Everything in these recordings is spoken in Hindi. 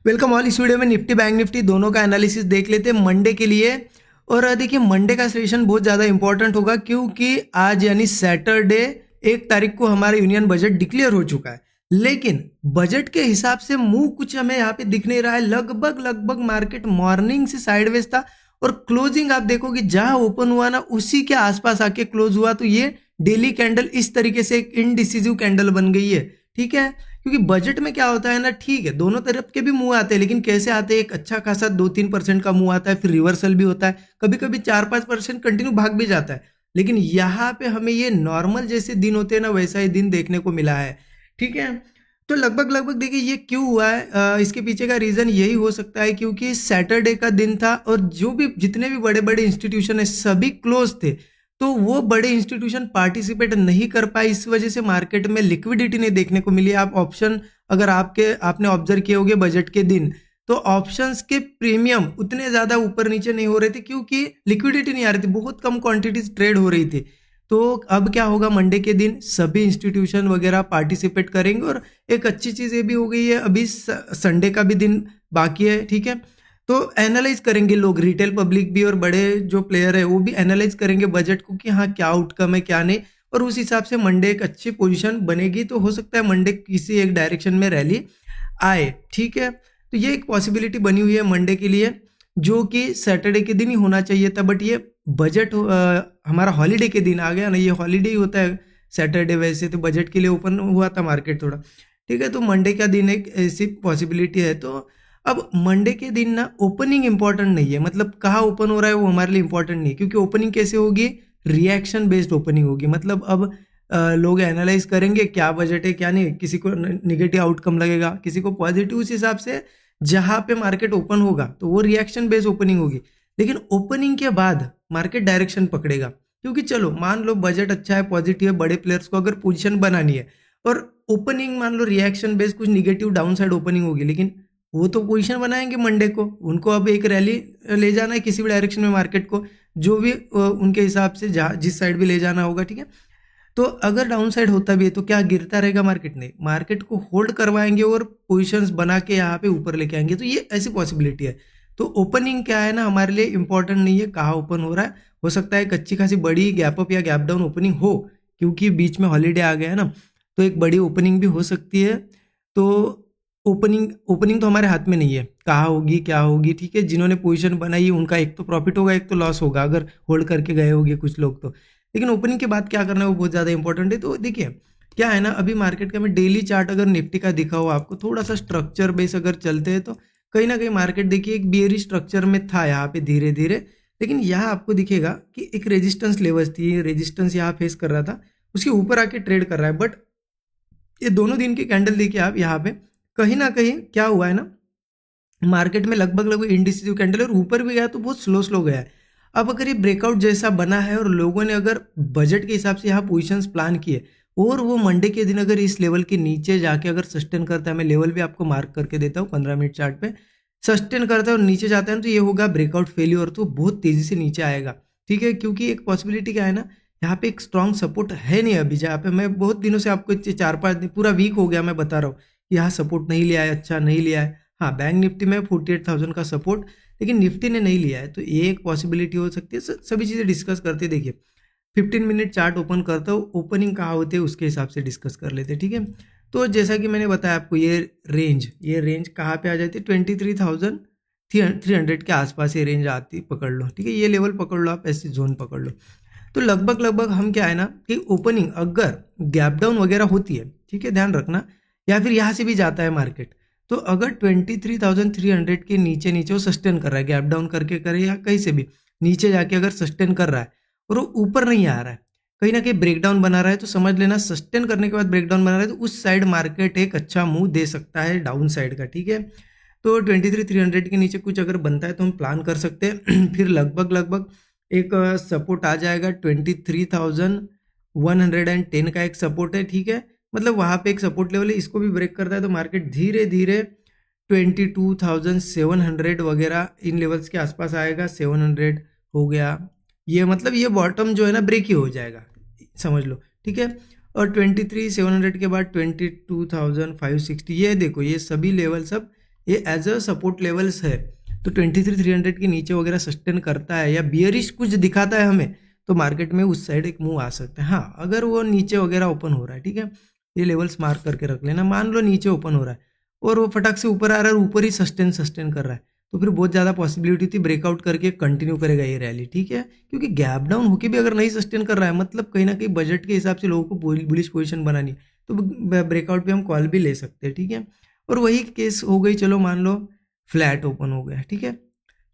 Welcome all. इस वीडियो में निफ्टी बैंक निफ्टी दोनों का एनालिसिस देख लेते हैं मंडे के लिए। और देखिए मंडे का सेशन बहुत ज़्यादा इंपॉर्टेंट होगा क्योंकि आज यानी सैटरडे 1 तारीख को हमारा यूनियन बजट डिक्लेयर हो चुका है। लेकिन बजट के हिसाब से मूव कुछ हमें यहाँ पे दिख नहीं रहा है। लगभग लगभग मार्केट मॉर्निंग से साइडवेज था और क्लोजिंग आप देखोगे जहां ओपन हुआ ना उसी के आसपास आके क्लोज हुआ। तो ये डेली कैंडल इस तरीके से एक इनडिसिजिव कैंडल बन गई है। ठीक है, क्योंकि बजट में क्या होता है ना, ठीक है दोनों तरफ के भी मुंह आते हैं, लेकिन कैसे आते हैं, एक अच्छा खासा 2-3% का मुंह आता है, फिर रिवर्सल भी होता है, कभी कभी 4-5% कंटिन्यू भाग भी जाता है। लेकिन यहाँ पे हमें ये नॉर्मल जैसे दिन होते हैं ना वैसा ही दिन देखने को मिला है। ठीक है, तो लगभग लगभग देखिए ये क्यों हुआ है, इसके पीछे का रीजन यही हो सकता है क्योंकि सैटरडे का दिन था और जो भी जितने भी बड़े बड़े इंस्टीट्यूशन है सभी क्लोज थे। तो वो बड़े इंस्टीट्यूशन पार्टिसिपेट नहीं कर पाए, इस वजह से मार्केट में लिक्विडिटी नहीं देखने को मिली। आप ऑप्शन अगर आपने ऑब्जर्व किए होंगे बजट के दिन, तो ऑप्शंस के प्रीमियम उतने ज्यादा ऊपर नीचे नहीं हो रहे थे क्योंकि लिक्विडिटी नहीं आ रही थी, बहुत कम क्वांटिटीज ट्रेड हो रही थी। तो अब क्या होगा, मंडे के दिन सभी इंस्टीट्यूशन वगैरह पार्टिसिपेट करेंगे और एक अच्छी चीज ये भी हो गई है, अभी संडे का भी दिन बाकी है। ठीक है, तो एनालाइज करेंगे लोग, रिटेल पब्लिक भी और बड़े जो प्लेयर है वो भी एनालाइज करेंगे बजट को कि हाँ क्या आउटकम है क्या नहीं, और उस हिसाब से मंडे एक अच्छी पोजीशन बनेगी। तो हो सकता है मंडे किसी एक डायरेक्शन में रैली आए। ठीक है, तो ये एक पॉसिबिलिटी बनी हुई है मंडे के लिए, जो कि सैटरडे के दिन ही होना चाहिए था, बट ये बजट हमारा हॉलीडे के दिन आ गया ना, ये हॉलीडे ही होता है सैटरडे, वैसे तो बजट के लिए ओपन हुआ था मार्केट थोड़ा। ठीक है, तो मंडे का दिन एक ऐसी पॉसिबिलिटी है। तो अब मंडे के दिन ना ओपनिंग इंपॉर्टेंट नहीं है, मतलब कहाँ ओपन हो रहा है वो हमारे लिए इंपॉर्टेंट नहीं है, क्योंकि ओपनिंग कैसे होगी, रिएक्शन बेस्ड ओपनिंग होगी। मतलब अब लोग एनालाइज करेंगे क्या बजट है क्या नहीं, किसी को निगेटिव आउटकम लगेगा, किसी को पॉजिटिव, उस हिसाब से जहां पे मार्केट ओपन होगा तो वो रिएक्शन बेस्ड ओपनिंग होगी। लेकिन ओपनिंग के बाद मार्केट डायरेक्शन पकड़ेगा, क्योंकि चलो मान लो बजट अच्छा है, पॉजिटिव है, बड़े प्लेयर्स को अगर पोजीशन बनानी है और ओपनिंग मान लो रिएक्शन बेस्ड कुछ निगेटिव डाउन साइड ओपनिंग होगी, लेकिन वो तो पोजीशन बनाएंगे मंडे को, उनको अब एक रैली ले जाना है किसी भी डायरेक्शन में मार्केट को, जो भी उनके हिसाब से जहाँ जिस साइड भी ले जाना होगा। ठीक है, तो अगर डाउन साइड होता भी है तो क्या गिरता रहेगा मार्केट? नहीं, मार्केट को होल्ड करवाएंगे और पोजीशंस बना के यहाँ पे ऊपर लेके आएंगे। तो ये ऐसी पॉसिबिलिटी है। तो ओपनिंग क्या है ना, हमारे लिए इंपॉर्टेंट नहीं है कहाँ ओपन हो रहा है। हो सकता है एक अच्छी खासी बड़ी गैप अप या गैप डाउन ओपनिंग हो, क्योंकि बीच में हॉलीडे आ गया है ना, तो एक बड़ी ओपनिंग भी हो सकती है। तो ओपनिंग ओपनिंग तो हमारे हाथ में नहीं है, कहाँ होगी क्या होगी। ठीक है, जिन्होंने पोजीशन बनाई उनका एक तो प्रॉफिट होगा एक तो लॉस होगा, अगर होल्ड करके गए होंगे कुछ लोग तो। लेकिन ओपनिंग के बाद क्या करना है वो बहुत ज़्यादा इंपॉर्टेंट है। तो देखिए क्या है ना, अभी मार्केट का मैं डेली चार्ट अगर निफ्टी का दिखा हो आपको, थोड़ा सा स्ट्रक्चर बेस अगर चलते हैं तो कहीं ना कहीं मार्केट देखिए एक बियरी स्ट्रक्चर में था यहाँ पे धीरे धीरे। लेकिन यहाँ आपको दिखेगा कि एक रेजिस्टेंस लेवल्स थी, रेजिस्टेंस यहाँ फेस कर रहा था, उसके ऊपर आके ट्रेड कर रहा है। बट ये दोनों दिन की कैंडल देखिए आप, यहाँ पे कहीं ना कहीं क्या हुआ है ना, मार्केट में लगभग लगभग इंडिसिसिव कैंडल और ऊपर भी गया तो बहुत स्लो स्लो गया है। अब अगर ये ब्रेकआउट जैसा बना है और लोगों ने अगर बजट के हिसाब से यहाँ पोजीशंस प्लान किए और वो मंडे के दिन अगर इस लेवल के नीचे जाके अगर सस्टेन करता है, मैं लेवल भी आपको मार्क करके देता हूँ 15 मिनट चार्ट पे, सस्टेन करता है और नीचे जाता है तो ये होगा ब्रेकआउट फेल्यूर, तो बहुत तेजी से नीचे आएगा। ठीक है, क्योंकि एक पॉसिबिलिटी क्या है ना, यहाँ पे एक स्ट्रॉन्ग सपोर्ट है नहीं अभी, जहाँ पे मैं बहुत दिनों से आपको 4-5 दिन पूरा वीक हो गया मैं बता रहा हूँ कि यहाँ सपोर्ट नहीं लिया है, अच्छा नहीं लिया है। हाँ, बैंक निफ्टी में 48,000 का सपोर्ट, लेकिन निफ्टी ने नहीं लिया है, तो ये एक पॉसिबिलिटी हो सकती है। सभी चीज़ें डिस्कस करते देखिए 15 मिनट चार्ट ओपन करता हूँ, ओपनिंग कहाँ होते हैं उसके हिसाब से डिस्कस कर लेते हैं। ठीक है, तो जैसा कि मैंने बताया आपको ये रेंज कहाँ पे आ जाती है, 23,300 के आसपास ये रेंज आती, पकड़ लो। ठीक है, ये लेवल पकड़ लो, आप ऐसी जोन पकड़ लो। तो लगभग लगभग हम क्या है ना कि ओपनिंग अगर गैप डाउन वगैरह होती है, ठीक है ध्यान रखना, या फिर यहाँ से भी जाता है मार्केट, तो अगर 23,300 के नीचे नीचे वो सस्टेन कर रहा है, गैप डाउन करके करे या कहीं से भी नीचे जाके अगर सस्टेन कर रहा है और वो ऊपर नहीं आ रहा है, कहीं ना कहीं ब्रेकडाउन बना रहा है, तो समझ लेना सस्टेन करने के बाद ब्रेकडाउन बना रहा है तो उस साइड मार्केट एक अच्छा मूव दे सकता है डाउन साइड का। ठीक है, तो 23,300 के नीचे कुछ अगर बनता है तो हम प्लान कर सकते हैं। फिर लगभग लगभग एक सपोर्ट आ जाएगा 23,110 का एक सपोर्ट है। ठीक है, मतलब वहाँ पे एक सपोर्ट लेवल है, इसको भी ब्रेक करता है तो मार्केट धीरे धीरे 22,700 वगैरह इन लेवल्स के आसपास आएगा। 700 हो गया, ये मतलब ये बॉटम जो है ना ब्रेक ही हो जाएगा, समझ लो। ठीक है, और 23,700 के बाद 22,560, ये देखो ये सभी लेवल सब ये एज अ सपोर्ट लेवल्स है, तो 23,300 के नीचे वगैरह सस्टेन करता है या बियरिश कुछ दिखाता है हमें, तो मार्केट में उस साइड एक मूव आ सकता है। हाँ, अगर वो नीचे वगैरह ओपन हो रहा है, ठीक है, ये लेवल्स मार्क करके रख लेना। मान लो नीचे ओपन हो रहा है और वो फटाक से ऊपर आ रहा है और ऊपर ही सस्टेन कर रहा है, तो फिर बहुत ज़्यादा पॉसिबिलिटी थी ब्रेकआउट करके कंटिन्यू करेगा ये रैली, ठीक है, क्योंकि गैप डाउन होके भी अगर नहीं सस्टेन कर रहा है, मतलब कहीं ना कहीं बजट के हिसाब से लोगों को बुलिश पोजीशन बनानी है, तो ब्रेकआउट पे हम कॉल भी ले सकते हैं, ठीक है। और वही केस हो गई, चलो मान लो फ्लैट ओपन हो गया, ठीक है,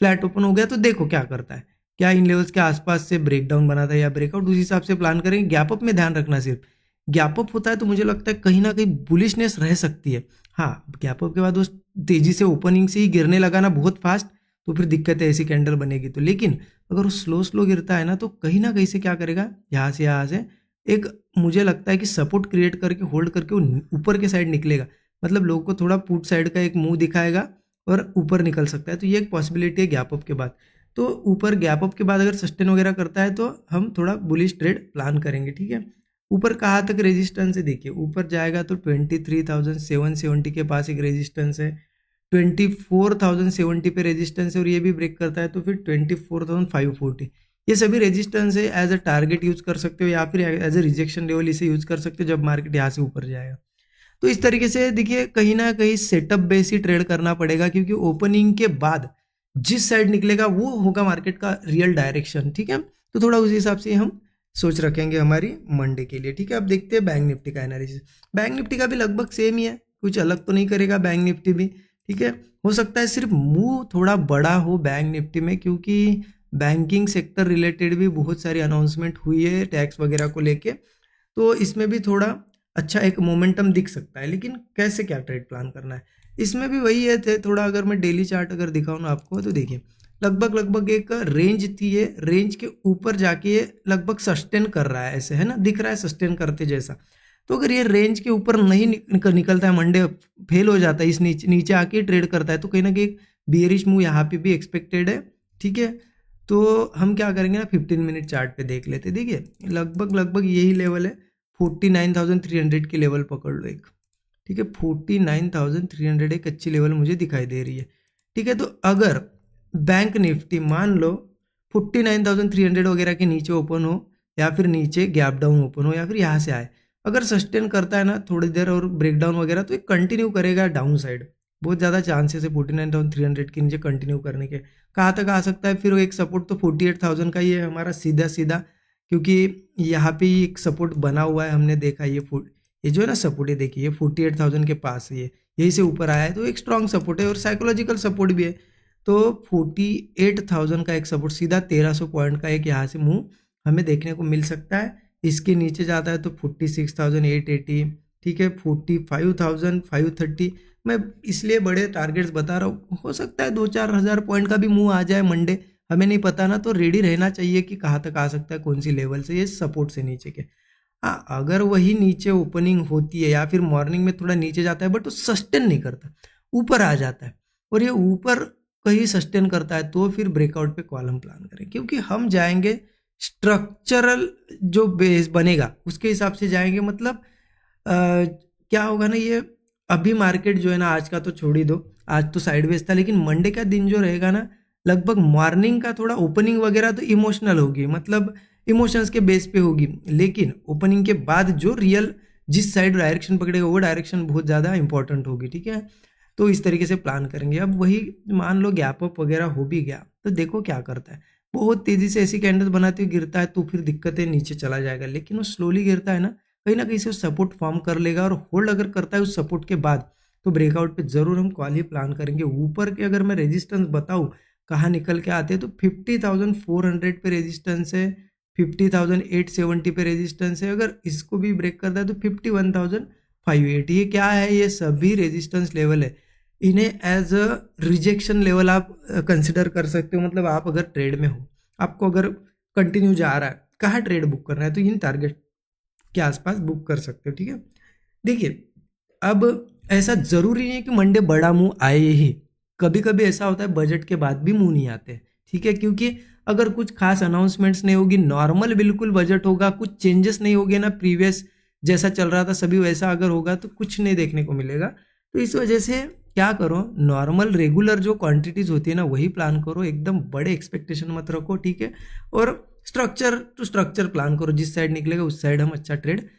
फ्लैट ओपन हो गया तो देखो क्या करता है, क्या इन लेवल्स के आसपास से ब्रेकडाउन बनाता है या ब्रेकआउट, उस हिसाब से प्लान करेंगे। गैप अप में ध्यान रखना, सिर्फ गैप अप होता है तो मुझे लगता है कहीं ना कहीं बुलिशनेस रह सकती है। हाँ, गैप अप के बाद उस तेजी से ओपनिंग से ही गिरने लगा ना बहुत फास्ट, तो फिर दिक्कत है, ऐसी कैंडल बनेगी तो। लेकिन अगर वो स्लो गिरता है ना, तो कहीं ना कहीं से क्या करेगा, यहाँ से एक मुझे लगता है कि सपोर्ट क्रिएट करके होल्ड करके वो ऊपर के साइड निकलेगा, मतलब लोगों को थोड़ा पुट साइड का एक मुंह दिखाएगा और ऊपर निकल सकता है, तो ये एक पॉसिबिलिटी है गैप अप के बाद। तो ऊपर गैप अप के बाद अगर सस्टेन वगैरह करता है तो हम थोड़ा बुलिश ट्रेड प्लान करेंगे, ठीक है। ऊपर कहाँ तक रेजिस्टेंस है, देखिए ऊपर जाएगा तो 23,770 के पास एक रेजिस्टेंस है, 24,070 पे रेजिस्टेंस है और ये भी ब्रेक करता है तो फिर 24,540, ये सभी रेजिस्टेंस है। एज अ टारगेट यूज कर सकते हो या फिर एज अ रिजेक्शन लेवल इसे यूज कर सकते हो जब मार्केट यहाँ से ऊपर जाएगा। तो इस तरीके से देखिए कहीं ना कहीं सेटअप बेस ही ट्रेड करना पड़ेगा, क्योंकि ओपनिंग के बाद जिस साइड निकलेगा वो होगा मार्केट का रियल डायरेक्शन, ठीक है। तो थोड़ा उस हिसाब से हम सोच रखेंगे हमारी मंडे के लिए, ठीक है। अब देखते हैं बैंक निफ्टी का एनालिसिस। बैंक निफ्टी का भी लगभग सेम ही है, कुछ अलग तो नहीं करेगा बैंक निफ्टी भी, ठीक है। हो सकता है सिर्फ मूव थोड़ा बड़ा हो बैंक निफ्टी में, क्योंकि बैंकिंग सेक्टर रिलेटेड भी बहुत सारी अनाउंसमेंट हुई है टैक्स वगैरह को लेके, तो इसमें भी थोड़ा अच्छा एक मोमेंटम दिख सकता है। लेकिन कैसे क्या ट्रेड प्लान करना है, इसमें भी वही है थे थोड़ा। अगर मैं डेली चार्ट अगर दिखाऊँ ना आपको, तो देखिए लगभग एक रेंज थी, ये रेंज के ऊपर जाके ये लगभग सस्टेन कर रहा है, ऐसे है ना, दिख रहा है सस्टेन करते जैसा। तो अगर ये रेंज के ऊपर नहीं निकलता है, मंडे फेल हो जाता है, इस नीचे आके ट्रेड करता है, तो कहीं ना कहीं बियरिश मूव यहाँ पे भी एक्सपेक्टेड है, ठीक है। तो हम क्या करेंगे ना, 15 मिनट चार्ट पे देख लेते। देखिए लगभग यही लेवल है, 49,300 की लेवल पकड़ लो एक, ठीक है। 49,300 एक अच्छी लेवल मुझे दिखाई दे रही है, ठीक है। तो अगर बैंक निफ्टी मान लो 49,300 वगैरह के नीचे ओपन हो, या फिर नीचे गैप डाउन ओपन हो, या फिर यहाँ से आए, अगर सस्टेन करता है ना थोड़ी देर और ब्रेकडाउन वगैरह, तो ये कंटिन्यू करेगा डाउन साइड, बहुत ज़्यादा चांसेस है 49,300 के नीचे कंटिन्यू करने के। कहाँ तक आ सकता है फिर वो एक सपोर्ट, तो 48,000 का ही है हमारा सीधा, क्योंकि यहाँ पे एक सपोर्ट बना हुआ है, हमने देखा ये जो है ना सपोर्ट, ये देखिए ये 48,000 के पास है, ये यहीं से ऊपर आया है, तो एक स्ट्रॉन्ग सपोर्ट है और साइकोलॉजिकल सपोर्ट भी है। तो 48,000 का एक सपोर्ट, सीधा 1,300 पॉइंट का एक यहाँ से मूव हमें देखने को मिल सकता है। इसके नीचे जाता है तो 46,880, ठीक है, 45,530। मैं इसलिए बड़े टारगेट्स बता रहा हूँ, हो सकता है 2-4 हज़ार पॉइंट का भी मूव आ जाए मंडे, हमें नहीं पता ना, तो रेडी रहना चाहिए कि कहाँ तक आ सकता है, कौन सी लेवल से, ये सपोर्ट से नीचे के। हाँ, अगर वही नीचे ओपनिंग होती है या फिर मॉर्निंग में थोड़ा नीचे जाता है बट वो सस्टेन नहीं करता, ऊपर आ जाता है, और ये ऊपर कहीं सस्टेन करता है, तो फिर ब्रेकआउट पे कॉलम प्लान करें, क्योंकि हम जाएंगे स्ट्रक्चरल जो बेस बनेगा उसके हिसाब से जाएंगे। मतलब क्या होगा ना, ये अभी मार्केट जो है ना, आज का तो छोड़ ही दो, आज तो साइडवेज था, लेकिन मंडे का दिन जो रहेगा ना, लगभग मॉर्निंग का थोड़ा ओपनिंग वगैरह तो इमोशनल होगी, मतलब इमोशंस के बेस पे होगी, लेकिन ओपनिंग के बाद जो रियल जिस साइड डायरेक्शन पकड़ेगा वो डायरेक्शन बहुत ज़्यादा इंपॉर्टेंट होगी, ठीक है। तो इस तरीके से प्लान करेंगे। अब वही मान लो गैप अप वगैरह हो भी गया, तो देखो क्या करता है, बहुत तेज़ी से ऐसी कैंडल बनाते हुए गिरता है तो फिर दिक्कतें, नीचे चला जाएगा। लेकिन वो स्लोली गिरता है ना कहीं से सपोर्ट फॉर्म कर लेगा, और होल्ड अगर करता है उस सपोर्ट के बाद, तो ब्रेकआउट पे जरूर हम कॉल ही प्लान करेंगे। ऊपर के अगर मैं रेजिस्टेंस बताऊँ कहाँ निकल के आते हैं, तो 50,400 पे रेजिस्टेंस है, 50,870 पे रेजिस्टेंस है, अगर इसको भी ब्रेक करता है तो 51,580। ये क्या है, ये सभी रेजिस्टेंस लेवल है, इन्हें एज अ रिजेक्शन लेवल आप कंसिडर कर सकते हो। मतलब आप अगर ट्रेड में हो, आपको अगर कंटिन्यू जा रहा है, कहाँ ट्रेड बुक करना है, तो इन टारगेट के आसपास बुक कर सकते हो, ठीक है। देखिए अब ऐसा जरूरी नहीं है कि मंडे बड़ा मूव आए ही, कभी कभी ऐसा होता है बजट के बाद भी मूव नहीं आते, ठीक है, क्योंकि अगर कुछ खास अनाउंसमेंट्स नहीं होगी, नॉर्मल बिल्कुल बजट होगा, कुछ चेंजेस नहीं होगे ना, प्रीवियस जैसा चल रहा था सभी वैसा अगर होगा, तो कुछ नहीं देखने को मिलेगा। तो इस वजह से क्या करो, नॉर्मल रेगुलर जो क्वांटिटीज़ होती है ना वही प्लान करो, एकदम बड़े एक्सपेक्टेशन मत रखो, ठीक है। और स्ट्रक्चर टू स्ट्रक्चर प्लान करो, जिस साइड निकलेगा उस साइड हम अच्छा ट्रेड